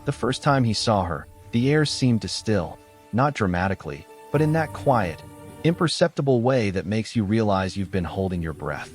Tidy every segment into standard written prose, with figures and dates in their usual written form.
The first time he saw her, the air seemed to still, not dramatically, but in that quiet, imperceptible way that makes you realize you've been holding your breath.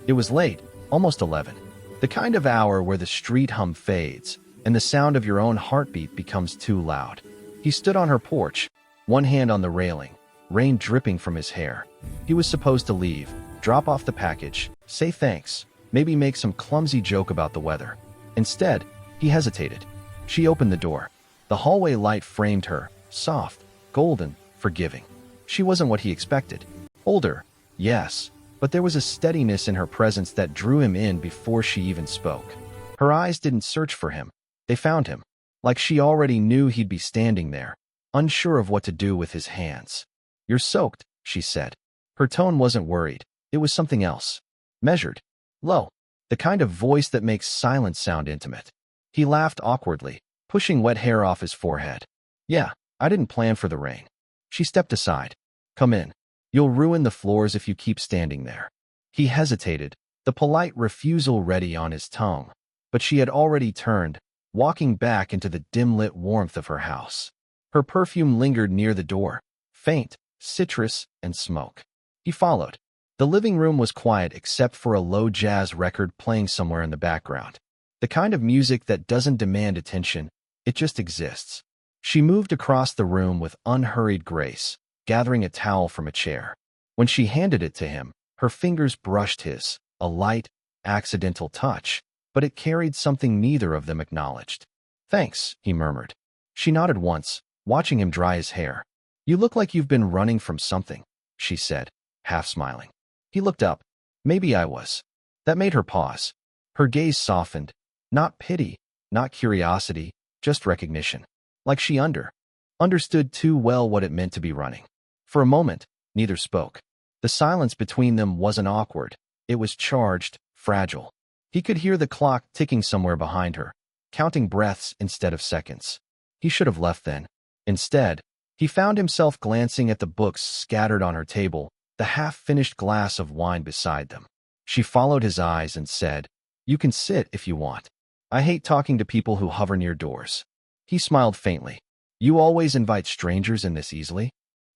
It was late, almost 11. The kind of hour where the street hum fades, and the sound of your own heartbeat becomes too loud. He stood on her porch, one hand on the railing, rain dripping from his hair. He was supposed to leave, drop off the package, say thanks, maybe make some clumsy joke about the weather. Instead, he hesitated. She opened the door. The hallway light framed her, soft, golden, forgiving. She wasn't what he expected. Older, yes, but there was a steadiness in her presence that drew him in before she even spoke. Her eyes didn't search for him. They found him, like she already knew he'd be standing there, unsure of what to do with his hands. "You're soaked," she said. Her tone wasn't worried. It was something else. Measured. Low. The kind of voice that makes silence sound intimate. He laughed awkwardly, pushing wet hair off his forehead. "Yeah, I didn't plan for the rain." She stepped aside. "Come in. You'll ruin the floors if you keep standing there." He hesitated, the polite refusal ready on his tongue, but she had already turned, walking back into the dim-lit warmth of her house. Her perfume lingered near the door, faint, citrus, and smoke. He followed. The living room was quiet except for a low jazz record playing somewhere in the background. The kind of music that doesn't demand attention, it just exists. She moved across the room with unhurried grace, gathering a towel from a chair. When she handed it to him, her fingers brushed his, a light, accidental touch, but it carried something neither of them acknowledged. "Thanks," he murmured. She nodded once, watching him dry his hair. "You look like you've been running from something," she said, half smiling. He looked up. "Maybe I was." That made her pause. Her gaze softened. Not pity, not curiosity, just recognition. Like she understood too well what it meant to be running. For a moment, neither spoke. The silence between them wasn't awkward. It was charged, fragile. He could hear the clock ticking somewhere behind her, counting breaths instead of seconds. He should have left then. Instead, he found himself glancing at the books scattered on her table, the half-finished glass of wine beside them. She followed his eyes and said, "You can sit if you want. I hate talking to people who hover near doors." He smiled faintly. "You always invite strangers in this easily?"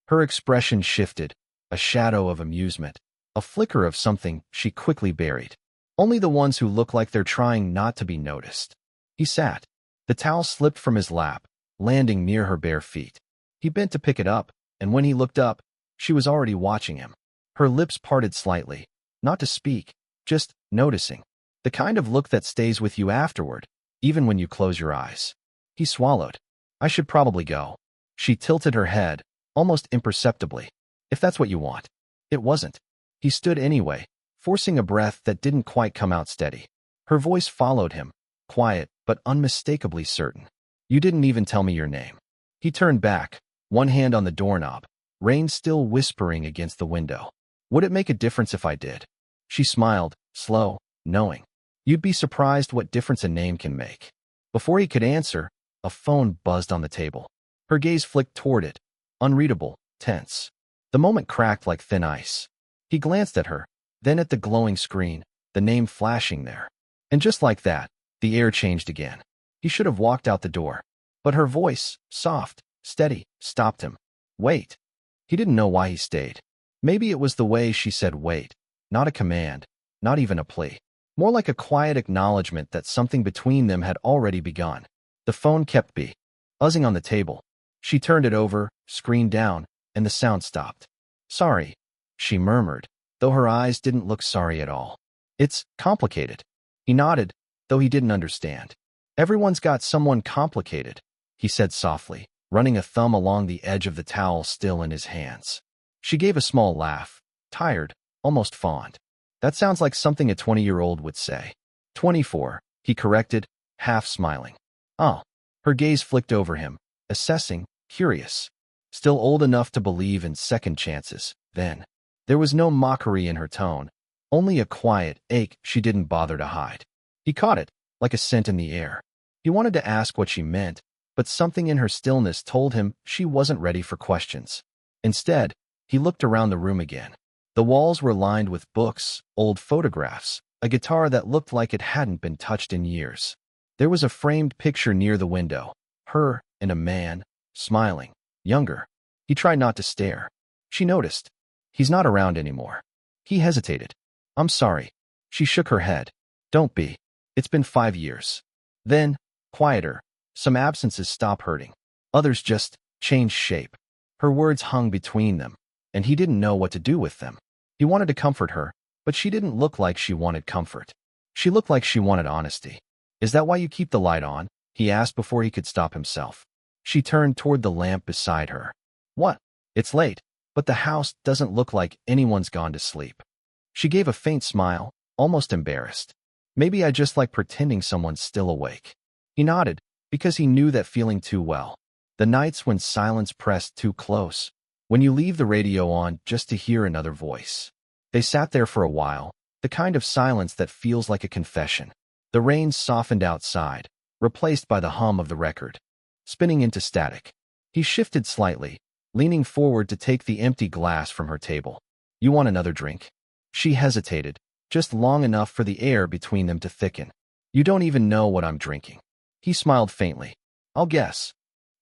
Her expression shifted, a shadow of amusement, a flicker of something she quickly buried. "Only the ones who look like they're trying not to be noticed." He sat. The towel slipped from his lap, landing near her bare feet. He bent to pick it up, and when he looked up, she was already watching him. Her lips parted slightly, not to speak, just noticing. The kind of look that stays with you afterward, even when you close your eyes. He swallowed. "I should probably go." She tilted her head, almost imperceptibly. "If that's what you want." It wasn't. He stood anyway, forcing a breath that didn't quite come out steady. Her voice followed him, quiet but unmistakably certain. "You didn't even tell me your name." He turned back, one hand on the doorknob, rain still whispering against the window. "Would it make a difference if I did?" She smiled, slow, knowing. "You'd be surprised what difference a name can make." Before he could answer, a phone buzzed on the table. Her gaze flicked toward it, unreadable, tense. The moment cracked like thin ice. He glanced at her, then at the glowing screen, the name flashing there. And just like that, the air changed again. He should have walked out the door. But her voice, soft, steady, stopped him. "Wait." He didn't know why he stayed. Maybe it was the way she said wait, not a command, not even a plea. More like a quiet acknowledgement that something between them had already begun. The phone kept buzzing on the table. She turned it over, screen down, and the sound stopped. "Sorry," she murmured, though her eyes didn't look sorry at all. "It's complicated." He nodded, though he didn't understand. "Everyone's got someone complicated," he said softly, running a thumb along the edge of the towel still in his hands. She gave a small laugh, tired, almost fond. "That sounds like something a 20-year-old would say." 24, he corrected, half smiling. "Oh." Her gaze flicked over him, assessing, curious. Still old enough to believe in second chances, then. There was no mockery in her tone, only a quiet ache she didn't bother to hide. He caught it, like a scent in the air. He wanted to ask what she meant, but something in her stillness told him she wasn't ready for questions. Instead, he looked around the room again. The walls were lined with books, old photographs, a guitar that looked like it hadn't been touched in years. There was a framed picture near the window, Her and a man, smiling, younger. He tried not to stare. She noticed. He's not around anymore. He hesitated. I'm sorry. She shook her head. Don't be. It's been 5 years. Then, quieter, some absences stop hurting. Others just change shape. Her words hung between them, and he didn't know what to do with them. He wanted to comfort her, but she didn't look like she wanted comfort. She looked like she wanted honesty. Is that why you keep the light on? He asked before he could stop himself. She turned toward the lamp beside her. What? It's late, but the house doesn't look like anyone's gone to sleep. She gave a faint smile, almost embarrassed. Maybe I just like pretending someone's still awake. He nodded, because he knew that feeling too well. The nights when silence pressed too close, when you leave the radio on just to hear another voice. They sat there for a while, the kind of silence that feels like a confession. The rain softened outside, replaced by the hum of the record, spinning into static. He shifted slightly, leaning forward to take the empty glass from her table. You want another drink? She hesitated, just long enough for the air between them to thicken. You don't even know what I'm drinking. He smiled faintly. I'll guess.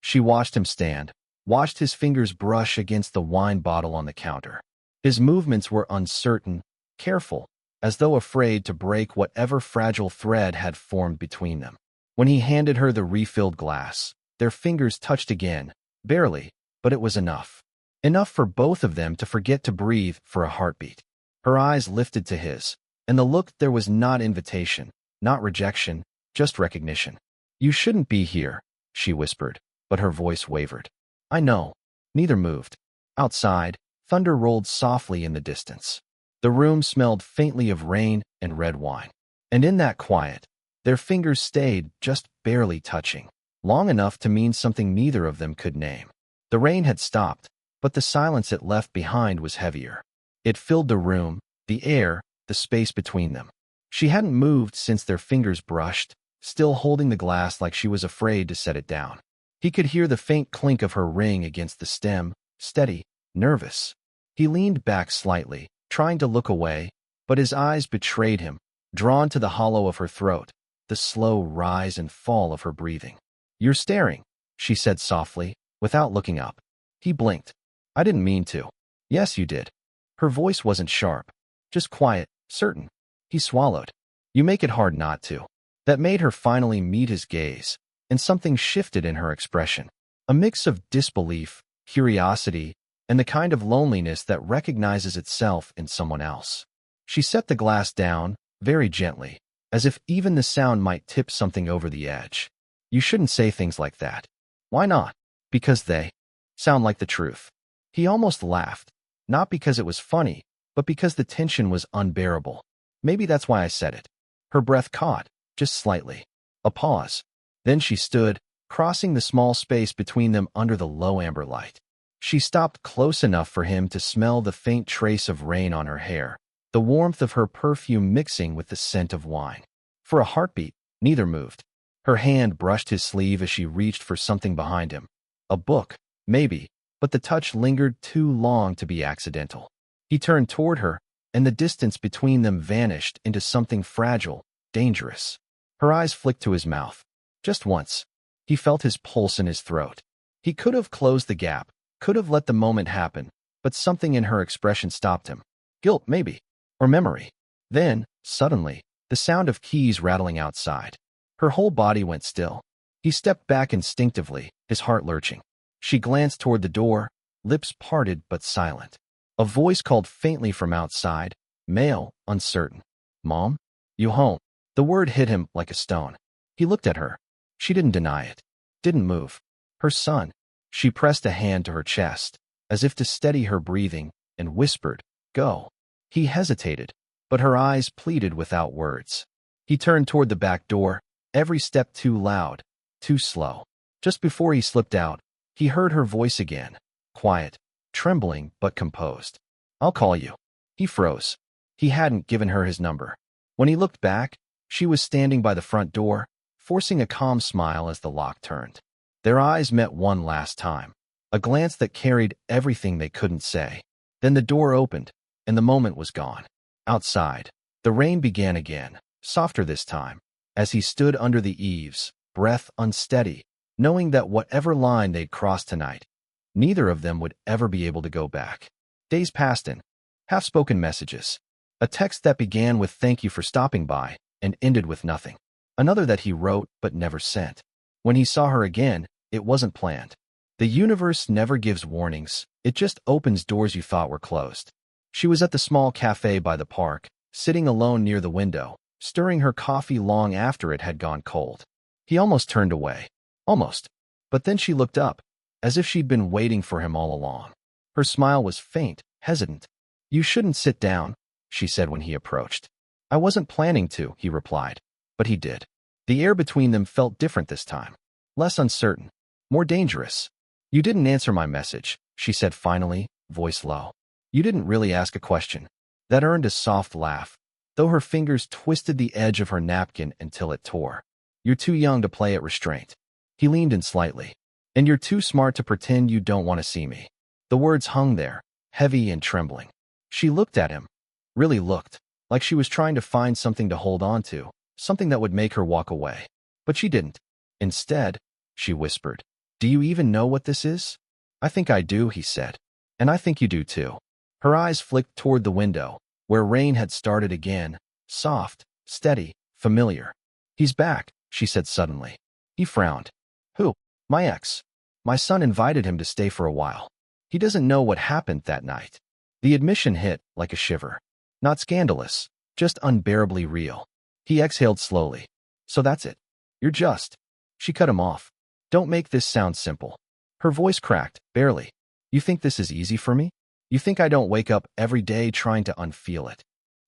She watched him stand, watched his fingers brush against the wine bottle on the counter. His movements were uncertain, careful, as though afraid to break whatever fragile thread had formed between them. When he handed her the refilled glass, their fingers touched again, barely, but it was enough. Enough for both of them to forget to breathe for a heartbeat. Her eyes lifted to his, and the look there was not invitation, not rejection, just recognition. You shouldn't be here, she whispered, but her voice wavered. I know. Neither moved. Outside, thunder rolled softly in the distance. The room smelled faintly of rain and red wine. And in that quiet, their fingers stayed just barely touching, long enough to mean something neither of them could name. The rain had stopped, but the silence it left behind was heavier. It filled the room, the air, the space between them. She hadn't moved since their fingers brushed, still holding the glass like she was afraid to set it down. He could hear the faint clink of her ring against the stem, steady, nervous. He leaned back slightly, trying to look away, but his eyes betrayed him, drawn to the hollow of her throat, the slow rise and fall of her breathing. You're staring, she said softly, without looking up. He blinked. I didn't mean to. Yes, you did. Her voice wasn't sharp, just quiet, certain. He swallowed. You make it hard not to. That made her finally meet his gaze, and something shifted in her expression. A mix of disbelief, curiosity, and the kind of loneliness that recognizes itself in someone else. She set the glass down, very gently, as if even the sound might tip something over the edge. You shouldn't say things like that. Why not? Because they sound like the truth. He almost laughed, not because it was funny, but because the tension was unbearable. Maybe that's why I said it. Her breath caught, just slightly. A pause. Then she stood, crossing the small space between them under the low amber light. She stopped close enough for him to smell the faint trace of rain on her hair, the warmth of her perfume mixing with the scent of wine. For a heartbeat, neither moved. Her hand brushed his sleeve as she reached for something behind him. A book, maybe, but the touch lingered too long to be accidental. He turned toward her, and the distance between them vanished into something fragile, dangerous. Her eyes flicked to his mouth. Just once. He felt his pulse in his throat. He could have closed the gap, could have let the moment happen, but something in her expression stopped him. Guilt, maybe. Or memory. Then, suddenly, the sound of keys rattling outside. Her whole body went still. He stepped back instinctively, his heart lurching. She glanced toward the door, lips parted but silent. A voice called faintly from outside, male, uncertain. Mom? You home? The word hit him like a stone. He looked at her. She didn't deny it. Didn't move. Her son. She pressed a hand to her chest, as if to steady her breathing, and whispered, Go. He hesitated, but her eyes pleaded without words. He turned toward the back door, every step too loud, too slow. Just before he slipped out, he heard her voice again, quiet, trembling but composed. I'll call you. He froze. He hadn't given her his number. When he looked back, she was standing by the front door, forcing a calm smile as the lock turned. Their eyes met one last time, a glance that carried everything they couldn't say. Then the door opened, and the moment was gone. Outside, the rain began again, softer this time. As he stood under the eaves, breath unsteady, knowing that whatever line they'd crossed tonight, neither of them would ever be able to go back. Days passed in half-spoken messages. A text that began with "thank you for stopping by" and ended with nothing. Another that he wrote but never sent. When he saw her again, it wasn't planned. The universe never gives warnings, it just opens doors you thought were closed. She was at the small cafe by the park, sitting alone near the window, stirring her coffee long after it had gone cold. He almost turned away. Almost. But then she looked up, as if she'd been waiting for him all along. Her smile was faint, hesitant. "You shouldn't sit down," she said when he approached. "I wasn't planning to," he replied. But he did. The air between them felt different this time. Less uncertain. More dangerous. "You didn't answer my message," she said finally, voice low. "You didn't really ask a question." That earned a soft laugh, though her fingers twisted the edge of her napkin until it tore. "You're too young to play at restraint." He leaned in slightly. "And you're too smart to pretend you don't want to see me." The words hung there, heavy and trembling. She looked at him. Really looked, like she was trying to find something to hold on to, something that would make her walk away. But she didn't. Instead, she whispered, "Do you even know what this is?" "I think I do," he said. "And I think you do too." Her eyes flicked toward the window, where rain had started again, soft, steady, familiar. "He's back," she said suddenly. He frowned. "Who?" "My ex. My son invited him to stay for a while. He doesn't know what happened that night." The admission hit like a shiver. Not scandalous, just unbearably real. He exhaled slowly. "So that's it. You're just..." She cut him off. "Don't make this sound simple." Her voice cracked, barely. "You think this is easy for me? You think I don't wake up every day trying to unfeel it?"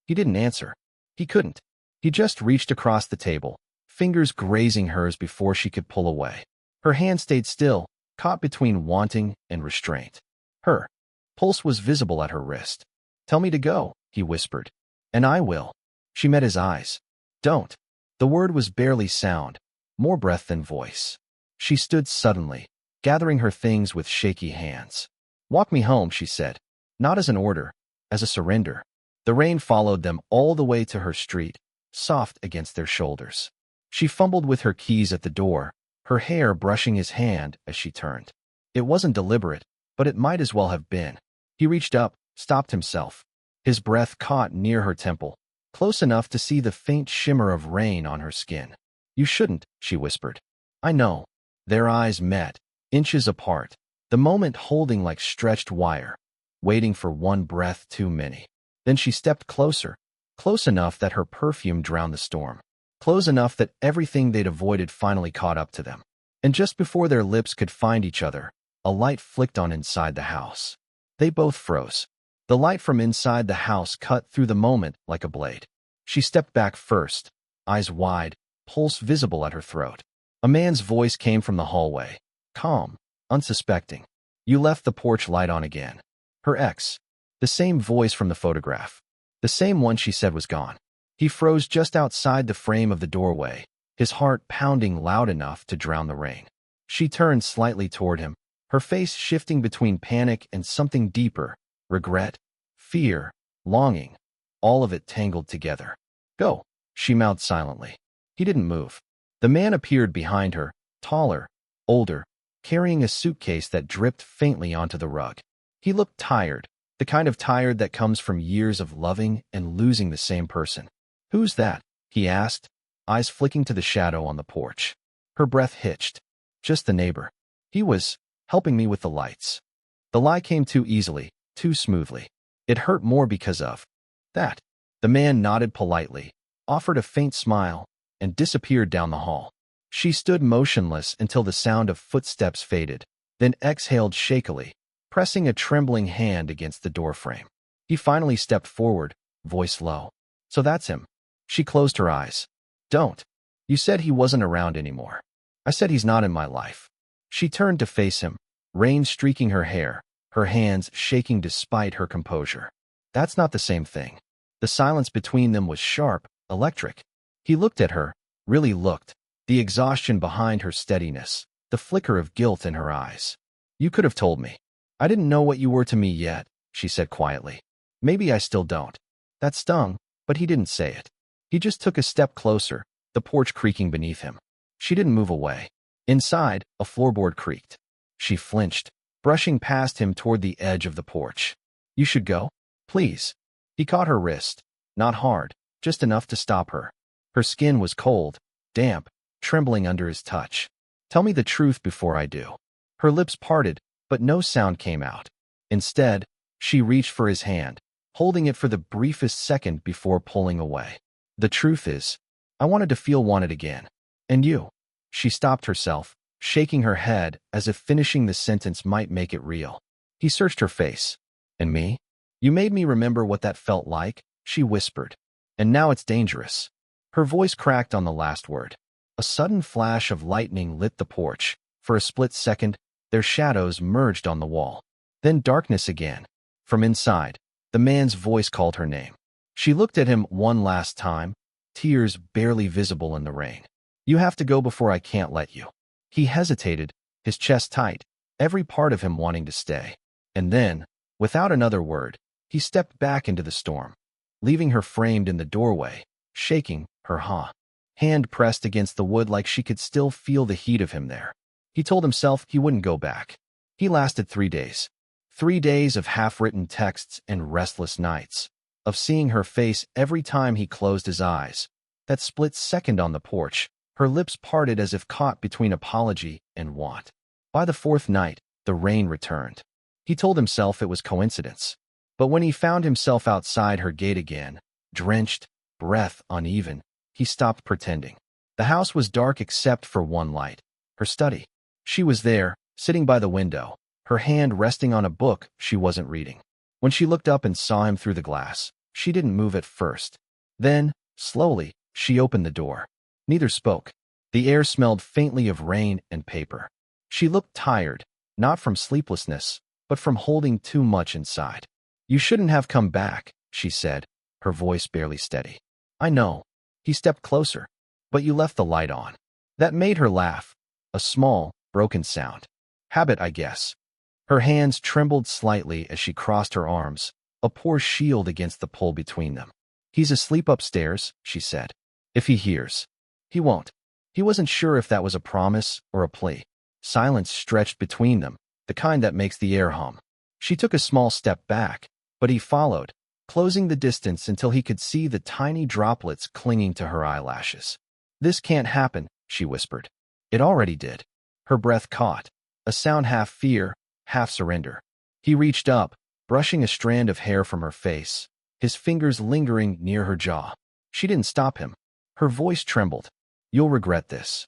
He didn't answer. He couldn't. He just reached across the table, fingers grazing hers before she could pull away. Her hand stayed still, caught between wanting and restraint. Her pulse was visible at her wrist. "Tell me to go," he whispered. "And I will." She met his eyes. "Don't." The word was barely sound, more breath than voice. She stood suddenly, gathering her things with shaky hands. "Walk me home," she said, not as an order, as a surrender. The rain followed them all the way to her street, soft against their shoulders. She fumbled with her keys at the door, her hair brushing his hand as she turned. It wasn't deliberate, but it might as well have been. He reached up, stopped himself. His breath caught near her temple, close enough to see the faint shimmer of rain on her skin. "You shouldn't," she whispered. "I know." Their eyes met, inches apart, the moment holding like stretched wire, waiting for one breath too many. Then she stepped closer, close enough that her perfume drowned the storm, close enough that everything they'd avoided finally caught up to them. And just before their lips could find each other, a light flicked on inside the house. They both froze. The light from inside the house cut through the moment like a blade. She stepped back first, eyes wide, pulse visible at her throat. A man's voice came from the hallway, calm, unsuspecting. "You left the porch light on again." Her ex. The same voice from the photograph. The same one she said was gone. He froze just outside the frame of the doorway, his heart pounding loud enough to drown the rain. She turned slightly toward him, her face shifting between panic and something deeper, regret, fear, longing, all of it tangled together. "Go," she mouthed silently. He didn't move. The man appeared behind her, taller, older, carrying a suitcase that dripped faintly onto the rug. He looked tired, the kind of tired that comes from years of loving and losing the same person. "Who's that?" he asked, eyes flicking to the shadow on the porch. Her breath hitched. "Just the neighbor. He was helping me with the lights." The lie came too easily, too smoothly. It hurt more because of that. The man nodded politely, offered a faint smile, and disappeared down the hall. She stood motionless until the sound of footsteps faded, then exhaled shakily, pressing a trembling hand against the doorframe. He finally stepped forward, voice low. "So that's him." She closed her eyes. "Don't. You said he wasn't around anymore." "I said he's not in my life." She turned to face him, rain streaking her hair, her hands shaking despite her composure. "That's not the same thing." The silence between them was sharp, electric. He looked at her, really looked, the exhaustion behind her steadiness, the flicker of guilt in her eyes. "You could have told me." "I didn't know what you were to me yet," she said quietly. "Maybe I still don't." That stung, but he didn't say it. He just took a step closer, the porch creaking beneath him. She didn't move away. Inside, a floorboard creaked. She flinched, brushing past him toward the edge of the porch. You should go, please. He caught her wrist, not hard, just enough to stop her. Her skin was cold, damp, trembling under his touch. Tell me the truth before I do. Her lips parted, but no sound came out. Instead, she reached for his hand, holding it for the briefest second before pulling away. The truth is, I wanted to feel wanted again. And you. She stopped herself, shaking her head as if finishing the sentence might make it real. He searched her face. And me? You made me remember what that felt like, she whispered. And now it's dangerous. Her voice cracked on the last word. A sudden flash of lightning lit the porch. For a split second, their shadows merged on the wall. Then darkness again. From inside, the man's voice called her name. She looked at him one last time, tears barely visible in the rain. You have to go before I can't let you. He hesitated, his chest tight, every part of him wanting to stay. And then, without another word, he stepped back into the storm, leaving her framed in the doorway, shaking, her hand pressed against the wood like she could still feel the heat of him there. He told himself he wouldn't go back. He lasted 3 days. 3 days of half-written texts and restless nights, of seeing her face every time he closed his eyes. That split second on the porch, her lips parted as if caught between apology and want. By the 4th night, the rain returned. He told himself it was coincidence. But when he found himself outside her gate again, drenched, breath uneven, he stopped pretending. The house was dark except for one light, her study. She was there, sitting by the window, her hand resting on a book she wasn't reading. When she looked up and saw him through the glass, she didn't move at first. Then, slowly, she opened the door. Neither spoke. The air smelled faintly of rain and paper. She looked tired, not from sleeplessness, but from holding too much inside. You shouldn't have come back, she said, her voice barely steady. I know. He stepped closer. But you left the light on. That made her laugh. A small, broken sound. Habit, I guess. Her hands trembled slightly as she crossed her arms, a poor shield against the pull between them. He's asleep upstairs, she said. If he hears. He won't. He wasn't sure if that was a promise or a plea. Silence stretched between them, the kind that makes the air hum. She took a small step back, but he followed, closing the distance until he could see the tiny droplets clinging to her eyelashes. This can't happen, she whispered. It already did. Her breath caught, a sound half fear, half surrender. He reached up, brushing a strand of hair from her face, his fingers lingering near her jaw. She didn't stop him. Her voice trembled. You'll regret this.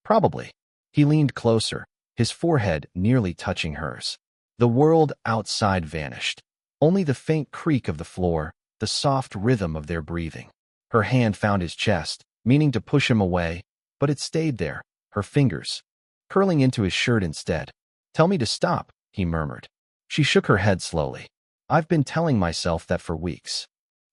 Probably. He leaned closer, his forehead nearly touching hers. The world outside vanished. Only the faint creak of the floor, the soft rhythm of their breathing. Her hand found his chest, meaning to push him away, but it stayed there, her fingers curling into his shirt instead. Tell me to stop, he murmured. She shook her head slowly. I've been telling myself that for weeks.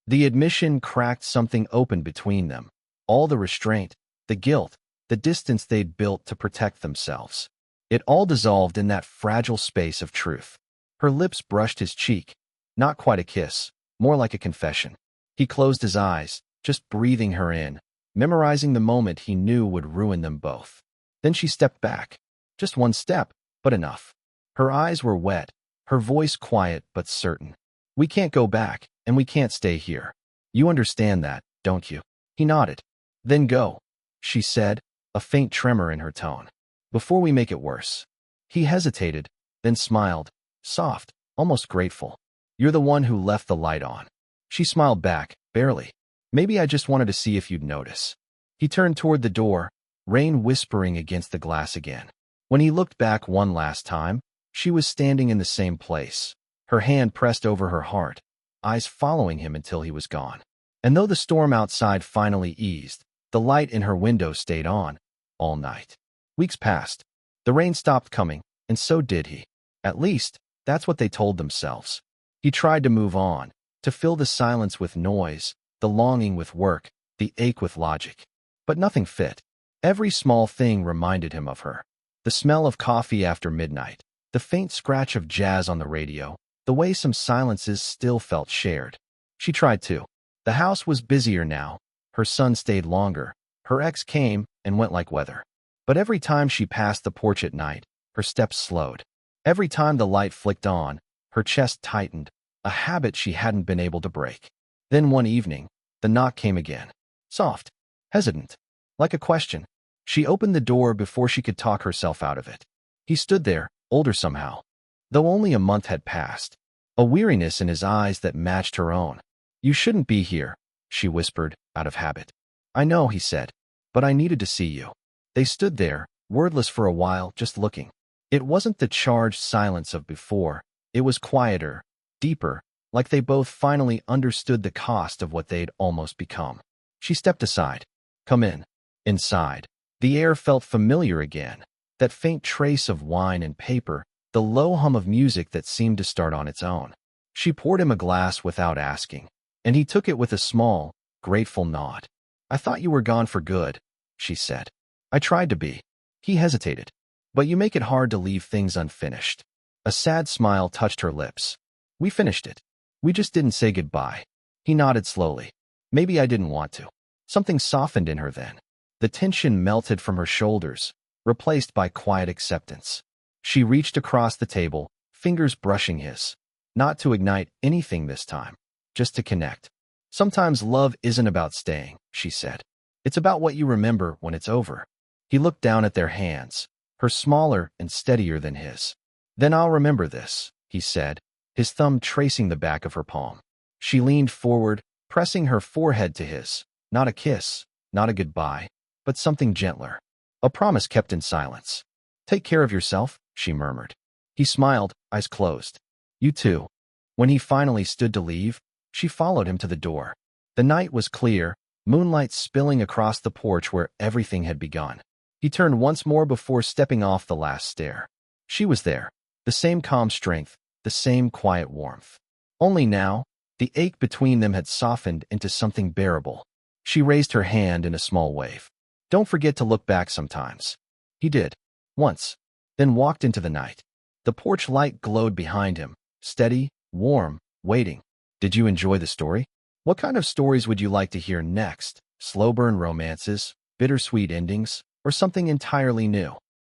The admission cracked something open between them. All the restraint, the guilt, the distance they'd built to protect themselves. It all dissolved in that fragile space of truth. Her lips brushed his cheek. Not quite a kiss, more like a confession. He closed his eyes, just breathing her in, memorizing the moment he knew would ruin them both. Then she stepped back. Just one step, but enough. Her eyes were wet, her voice quiet but certain. We can't go back, and we can't stay here. You understand that, don't you? He nodded. Then go, she said, a faint tremor in her tone. Before we make it worse. He hesitated, then smiled, soft, almost grateful. You're the one who left the light on. She smiled back, barely. Maybe I just wanted to see if you'd notice. He turned toward the door, rain whispering against the glass again. When he looked back one last time, she was standing in the same place, her hand pressed over her heart, eyes following him until he was gone. And though the storm outside finally eased, the light in her window stayed on, all night. Weeks passed. The rain stopped coming, and so did he. At least, that's what they told themselves. He tried to move on, to fill the silence with noise, the longing with work, the ache with logic. But nothing fit. Every small thing reminded him of her. The smell of coffee after midnight, the faint scratch of jazz on the radio, the way some silences still felt shared. She tried to. The house was busier now. Her son stayed longer. Her ex came and went like weather. But every time she passed the porch at night, her steps slowed. Every time the light flicked on, her chest tightened, a habit she hadn't been able to break. Then one evening, the knock came again. Soft, hesitant, like a question. She opened the door before she could talk herself out of it. He stood there, older somehow, though only a month had passed, a weariness in his eyes that matched her own. "You shouldn't be here," she whispered, out of habit. "I know," he said, "but I needed to see you." They stood there, wordless for a while, just looking. It wasn't the charged silence of before. It was quieter, deeper, like they both finally understood the cost of what they'd almost become. She stepped aside. "Come in." Inside, the air felt familiar again, that faint trace of wine and paper, the low hum of music that seemed to start on its own. She poured him a glass without asking, and he took it with a small, grateful nod. "I thought you were gone for good," she said. "I tried to be." He hesitated. "But you make it hard to leave things unfinished." A sad smile touched her lips. "We finished it. We just didn't say goodbye." He nodded slowly. "Maybe I didn't want to." Something softened in her then. The tension melted from her shoulders, replaced by quiet acceptance. She reached across the table, fingers brushing his. Not to ignite anything this time, just to connect. "Sometimes love isn't about staying," she said. "It's about what you remember when it's over." He looked down at their hands, her smaller and steadier than his. "Then I'll remember this," he said, his thumb tracing the back of her palm. She leaned forward, pressing her forehead to his. Not a kiss, not a goodbye, but something gentler. A promise kept in silence. "Take care of yourself," she murmured. He smiled, eyes closed. "You too." When he finally stood to leave, she followed him to the door. The night was clear, moonlight spilling across the porch where everything had begun. He turned once more before stepping off the last stair. She was there, the same calm strength, the same quiet warmth. Only now, the ache between them had softened into something bearable. She raised her hand in a small wave. "Don't forget to look back sometimes." He did. Once. Then walked into the night. The porch light glowed behind him, steady, warm, waiting. Did you enjoy the story? What kind of stories would you like to hear next? Slow burn romances, bittersweet endings, or something entirely new?